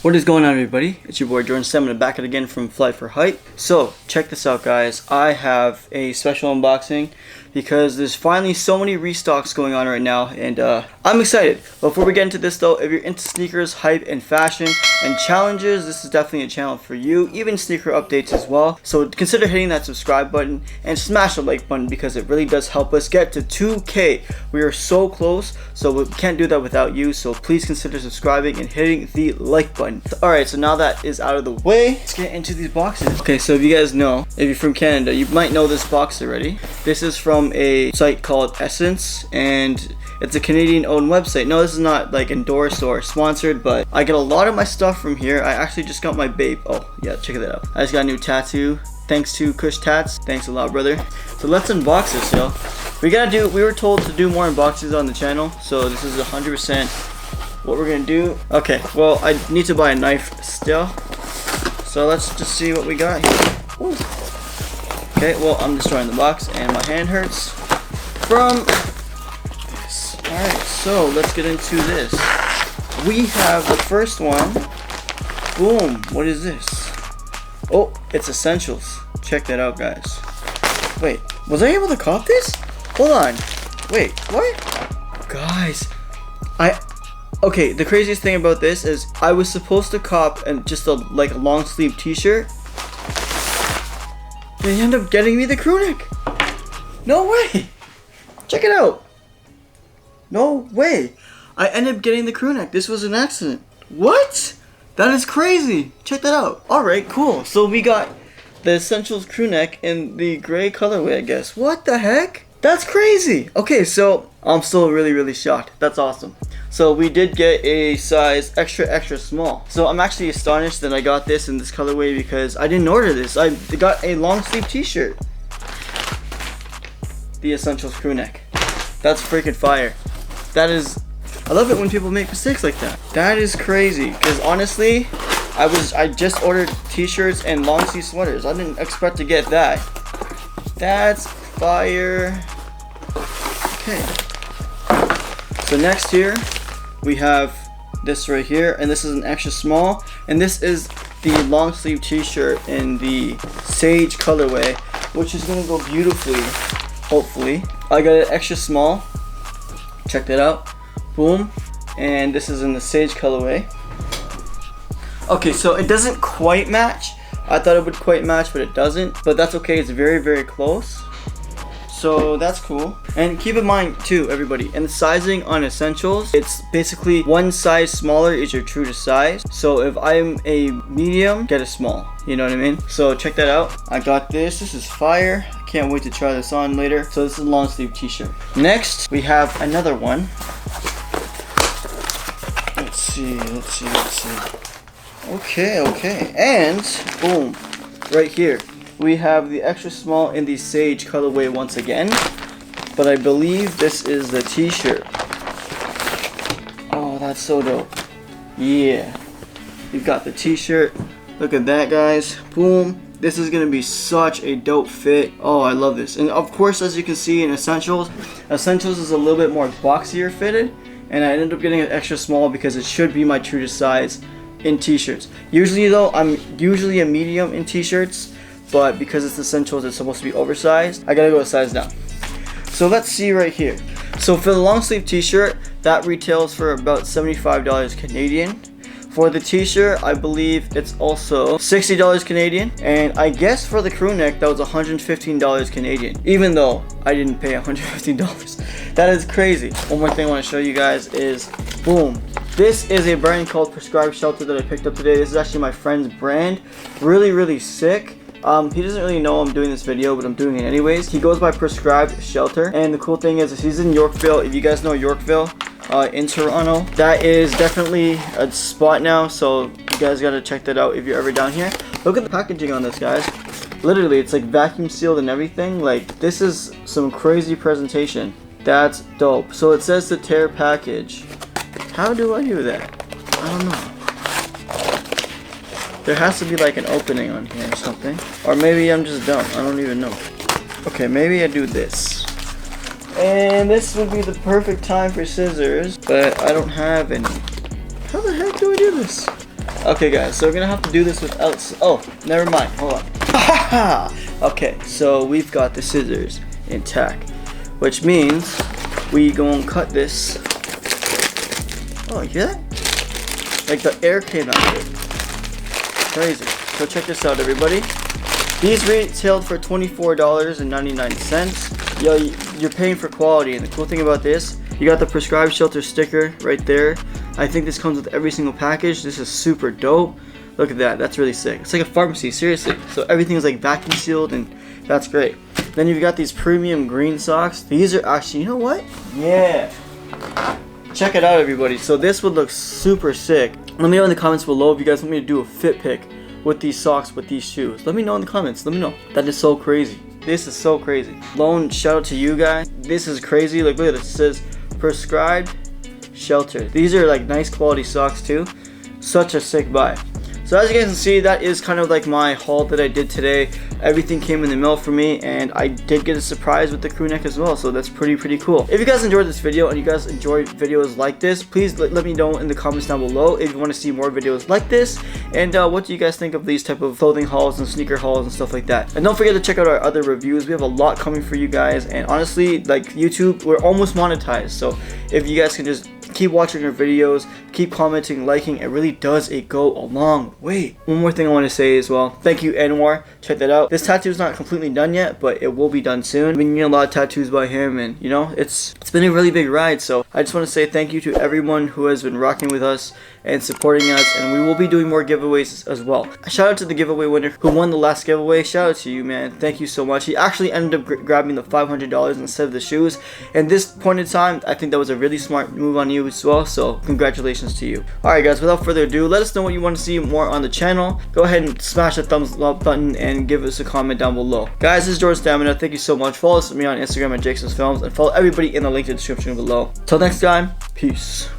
What is going on, everybody? It's your boy Jordan Stem, and I'm back at again from Fly for Height. So check this out, guys. I have a special unboxing because there's finally so many restocks going on right now, and I'm excited. Before we get into this though, if you're into sneakers, hype, and fashion and challenges, this is definitely a channel for you. Even sneaker updates as well. So consider hitting that subscribe button and smash the like button because it really does help us get to 2K. We are so close, so we can't do that without you. So please consider subscribing and hitting the like button. Alright, so now that is out of the way, let's get into these boxes. Okay, so if you guys know, if you're from Canada, you might know this box already. This is from a site called Essence, and it's a Canadian owned website. No, this is not like endorsed or sponsored, but I get a lot of my stuff from here. I actually just got my babe. Oh yeah, check that out. I just got a new tattoo thanks to Kush Tats. Thanks a lot, brother. So let's unbox this, yo. We were told to do more unboxings on the channel, so this is 100% what we're gonna do. Okay, well, I need to buy a knife still, so let's just see what we got here. Ooh. Okay, well, I'm destroying the box and my hand hurts from this. Alright, so let's get into this. We have the first one. Boom. What is this? Oh, it's Essentials. Check that out, guys. Wait, was I able to cop this? Hold on. Wait, what? Guys, okay, the craziest thing about this is I was supposed to cop just a long sleeve t-shirt. They end up getting me the crew neck. No way. Check it out. No way. I ended up getting the crew neck. This was an accident. What? That is crazy. Check that out. Alright, cool. So we got the Essentials crew neck in the gray colorway, I guess. What the heck? That's crazy. Okay, so I'm still really shocked. That's awesome. So we did get a size extra small. So I'm actually astonished that I got this in this colorway because I didn't order this. I got a long sleeve t-shirt. The Essentials crew neck. That's freaking fire. That is, I love it when people make mistakes like that. That is crazy, because honestly, I just ordered t-shirts and long sleeve sweaters. I didn't expect to get that. That's fire. Okay. So next here, we have this right here, and this is an extra small, and this is the long sleeve t-shirt in the sage colorway, which is gonna go beautifully, hopefully. I got an extra small. Check that out. Boom. And this is in the sage colorway. Okay, so it doesn't quite match. I thought it would quite match, but it doesn't. But that's okay, it's very close. So that's cool. And keep in mind too, everybody, in the sizing on Essentials, it's basically one size smaller is your true to size. So if I'm a medium, get a small. You know what I mean? So check that out. I got this. This is fire. I can't wait to try this on later. So this is a long sleeve t-shirt. Next, we have another one. Let's see. Okay. And boom, right here. We have the extra small in the sage colorway once again, but I believe this is the t-shirt. Oh, that's so dope. Yeah, you've got the t-shirt. Look at that, guys. Boom. This is gonna be such a dope fit. Oh, I love this. And of course, as you can see in Essentials is a little bit more boxier fitted, and I ended up getting an extra small because it should be my true to size in t-shirts. Usually though, I'm usually a medium in t-shirts, but because it's Essentials, it's supposed to be oversized. I gotta go a size down. So let's see right here. So for the long sleeve t-shirt, that retails for about $75 Canadian. For the t-shirt, I believe it's also $60 Canadian. And I guess for the crew neck, that was $115 Canadian. Even though I didn't pay $115. That is crazy. One more thing I wanna show you guys is, boom. This is a brand called Prescribed Shelter that I picked up today. This is actually my friend's brand. Really sick. He doesn't really know I'm doing this video, but I'm doing it anyways. He goes by Prescribed Shelter, and the cool thing is he's in Yorkville. If you guys know Yorkville, in Toronto, that is definitely a spot now, so you guys gotta check that out if you're ever down here. Look at the packaging on this, guys. Literally, it's like vacuum sealed and everything. Like, this is some crazy presentation. That's dope. So it says the tear package. How do I do that? I don't know. There has to be like an opening on here or something. Or maybe I'm just dumb. I don't even know. Okay, maybe I do this. And this would be the perfect time for scissors, but I don't have any. How the heck do I do this? Okay guys, so we're gonna have to do this without, oh, never mind, hold on. Okay, so we've got the scissors intact, which means we gonna cut this. Oh, you hear that? Like the air came out of it. Crazy. So check this out, everybody. These retailed for $24.99. Yo, you're paying for quality, and the cool thing about this, you got the Prescribed Shelter sticker right there. I think this comes with every single package. This is super dope. Look at that. That's really sick. It's like a pharmacy, seriously. So everything is like vacuum sealed, and that's great. Then you've got these premium green socks. These are actually, you know what? Yeah. Check it out, everybody. So this would look super sick. Let me know in the comments below if you guys want me to do a fit pick with these socks, with these shoes. Let me know in the comments. Let me know. That is so crazy. This is so crazy. Lone shout out to you guys. This is crazy. Like, look at this. It says Prescribed Shelter. These are like nice quality socks too. Such a sick buy. So as you guys can see, that is kind of like my haul that I did today. Everything came in the mail for me, and I did get a surprise with the crew neck as well, so that's pretty cool. If you guys enjoyed this video and you guys enjoy videos like this, please let me know in the comments down below if you want to see more videos like this, and what do you guys think of these type of clothing hauls and sneaker hauls and stuff like that. And don't forget to check out our other reviews. We have a lot coming for you guys, and honestly, like YouTube, we're almost monetized, so if you guys can just keep watching our videos, keep commenting, liking, it really does go a long way. One more thing I want to say as well, thank you Anwar, check that out. This tattoo is not completely done yet, but it will be done soon. I've been getting a lot of tattoos by him, and you know, it's been a really big ride, so I just want to say thank you to everyone who has been rocking with us and supporting us, and we will be doing more giveaways as well. Shout out to the giveaway winner who won the last giveaway. Shout out to you, man. Thank you so much. He actually ended up grabbing the $500 instead of the shoes, and this point in time, I think that was a really smart move on you as well, so congratulations to you. Alright guys, without further ado, let us know what you want to see more on the channel. Go ahead and smash the thumbs up button and give us a comment down below. Guys, this is Jordan Stamina. Thank you so much. Follow me on Instagram at Jakeson's Films, and follow everybody in the link in the description below. Till next time, peace.